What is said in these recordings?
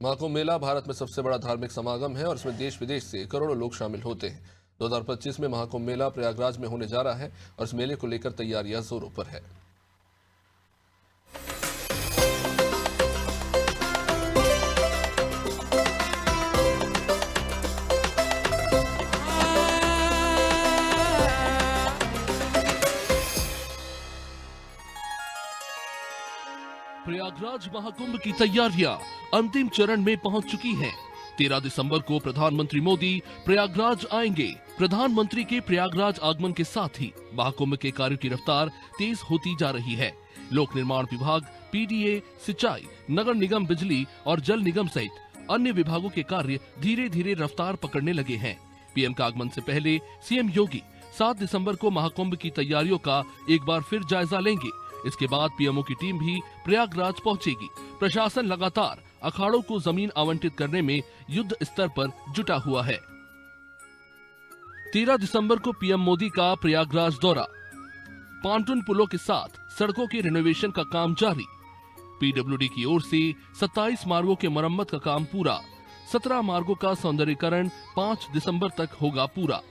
महाकुंभ मेला भारत में सबसे बड़ा धार्मिक समागम है और इसमें देश विदेश से करोड़ों लोग शामिल होते हैं। 2025 में महाकुंभ मेला प्रयागराज में होने जा रहा है और इस मेले को लेकर तैयारियां जोरों पर है। प्रयागराज महाकुंभ की तैयारियां अंतिम चरण में पहुंच चुकी हैं। 13 दिसंबर को प्रधानमंत्री मोदी प्रयागराज आएंगे। प्रधानमंत्री के प्रयागराज आगमन के साथ ही महाकुंभ के कार्यों की रफ्तार तेज होती जा रही है। लोक निर्माण विभाग, पीडीए, सिंचाई, नगर निगम, बिजली और जल निगम सहित अन्य विभागों के कार्य धीरे धीरे रफ्तार पकड़ने लगे हैं। पीएम का आगमन से पहले सीएम योगी 7 दिसंबर को महाकुंभ की तैयारियों का एक बार फिर जायजा लेंगे। इसके बाद पीएमओ की टीम भी प्रयागराज पहुंचेगी। प्रशासन लगातार अखाड़ों को जमीन आवंटित करने में युद्ध स्तर पर जुटा हुआ है। 13 दिसंबर को पीएम मोदी का प्रयागराज दौरा। पांटून पुलों के साथ सड़कों के रिनोवेशन का काम जारी। पीडब्ल्यूडी की ओर से 27 मार्गों के मरम्मत का काम पूरा। 17 मार्गों का सौंदर्यीकरण 5 दिसंबर तक होगा पूरा।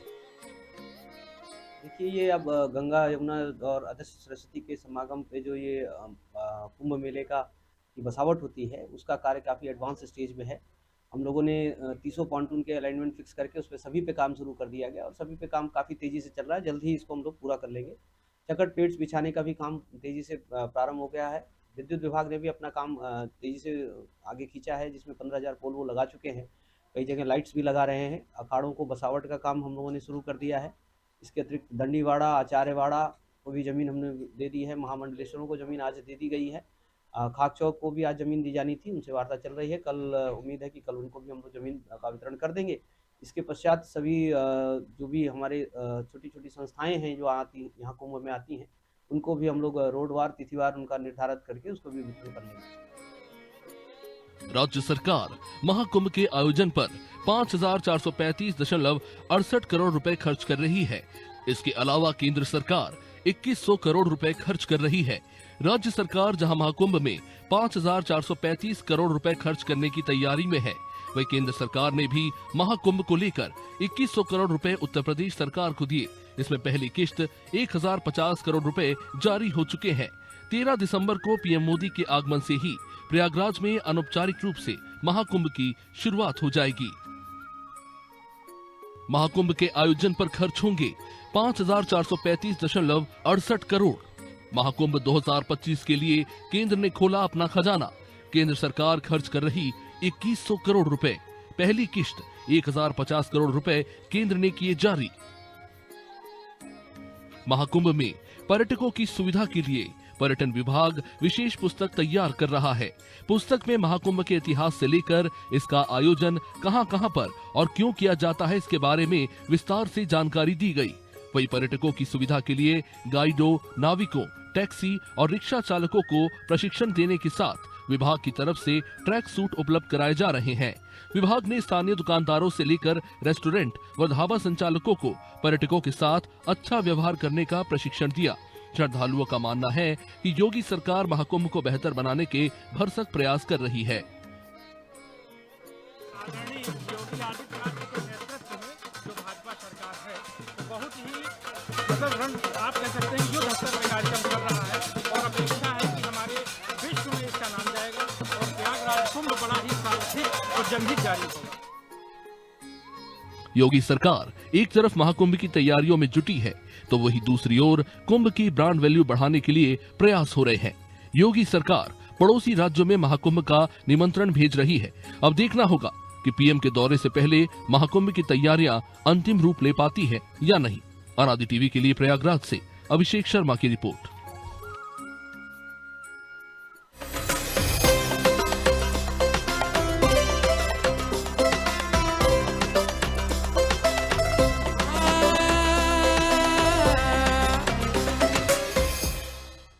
देखिए, ये अब गंगा, यमुना और अदृश्य सरस्वती के समागम पे जो ये कुंभ मेले का की बसावट होती है, उसका कार्य काफ़ी एडवांस स्टेज में है। हम लोगों ने 300 पॉन्टून के अलाइनमेंट फिक्स करके उस पर सभी पे काम शुरू कर दिया गया और सभी पे काम काफ़ी तेज़ी से चल रहा है। जल्द ही इसको हम लोग पूरा कर लेंगे। चकट पेड्स बिछाने का भी काम तेज़ी से प्रारंभ हो गया है। विद्युत विभाग ने भी अपना काम तेज़ी से आगे खींचा है, जिसमें 15,000 पोल वो लगा चुके हैं। कई जगह लाइट्स भी लगा रहे हैं। अखाड़ों को बसावट का काम हम लोगों ने शुरू कर दिया है। इसके अतिरिक्त दंडीवाड़ा, आचार्यवाड़ा को भी ज़मीन हमने दे दी है। महामंडलेश्वरों को ज़मीन आज दे दी गई है। खाक चौक को भी आज ज़मीन दी जानी थी, उनसे वार्ता चल रही है। कल उम्मीद है कि कल उनको भी हम लोग ज़मीन का वितरण कर देंगे। इसके पश्चात सभी जो भी हमारे छोटी छोटी संस्थाएं हैं जो आती यहाँ कुंभ में आती हैं, उनको भी हम लोग रोडवार, तिथिवार उनका निर्धारित करके उसको भी वितरण कर लेंगे। राज्य सरकार महाकुंभ के आयोजन पर 5,435.68 करोड़ रुपए खर्च कर रही है। इसके अलावा केंद्र सरकार 2,100 करोड़ रुपए खर्च कर रही है। राज्य सरकार जहां महाकुंभ में 5,435 करोड़ रुपए खर्च करने की तैयारी में है, वहीं केंद्र सरकार ने भी महाकुंभ को लेकर 2,100 करोड़ रुपए उत्तर प्रदेश सरकार को दिए। इसमें पहली किश्त 1,050 करोड़ रुपए जारी हो चुके हैं। 13 दिसंबर को पीएम मोदी के आगमन से ही प्रयागराज में अनौपचारिक रूप से महाकुंभ की शुरुआत हो जाएगी। महाकुंभ के आयोजन पर खर्च होंगे 5,435.68 करोड़। महाकुंभ 2025 के लिए केंद्र ने खोला अपना खजाना। केंद्र सरकार खर्च कर रही 2,100 करोड़ रुपए। पहली किश्त 1,050 करोड़ रुपए केंद्र ने किए जारी। महाकुंभ में पर्यटकों की सुविधा के लिए पर्यटन विभाग विशेष पुस्तक तैयार कर रहा है। पुस्तक में महाकुंभ के इतिहास से लेकर इसका आयोजन कहां-कहां पर और क्यों किया जाता है, इसके बारे में विस्तार से जानकारी दी गई। वहीं पर्यटकों की सुविधा के लिए गाइडों, नाविकों, टैक्सी और रिक्शा चालकों को प्रशिक्षण देने के साथ विभाग की तरफ से ट्रैक सूट उपलब्ध कराए जा रहे हैं। विभाग ने स्थानीय दुकानदारों से लेकर रेस्टोरेंट व ढाबा संचालकों को पर्यटकों के साथ अच्छा व्यवहार करने का प्रशिक्षण दिया। श्रद्धालुओं का मानना है कि योगी सरकार महाकुंभ को बेहतर बनाने के भरसक प्रयास कर रही है। बहुत ही आप कह सकते हैं युद्ध स्तर पर कार्यक्रम कर रहा है और अपेक्षा है कि हमारे विश्व में इसका नाम जाएगा और प्रयागराज कुंभ बड़ा ही सार्वत्रिक और जनहित जारी होगा। योगी सरकार एक तरफ महाकुंभ की तैयारियों में जुटी है, तो वहीं दूसरी ओर कुंभ की ब्रांड वैल्यू बढ़ाने के लिए प्रयास हो रहे हैं। योगी सरकार पड़ोसी राज्यों में महाकुंभ का निमंत्रण भेज रही है। अब देखना होगा कि पीएम के दौरे से पहले महाकुंभ की तैयारियां अंतिम रूप ले पाती है या नहीं। आराधी टीवी के लिए प्रयागराज से अभिषेक शर्मा की रिपोर्ट।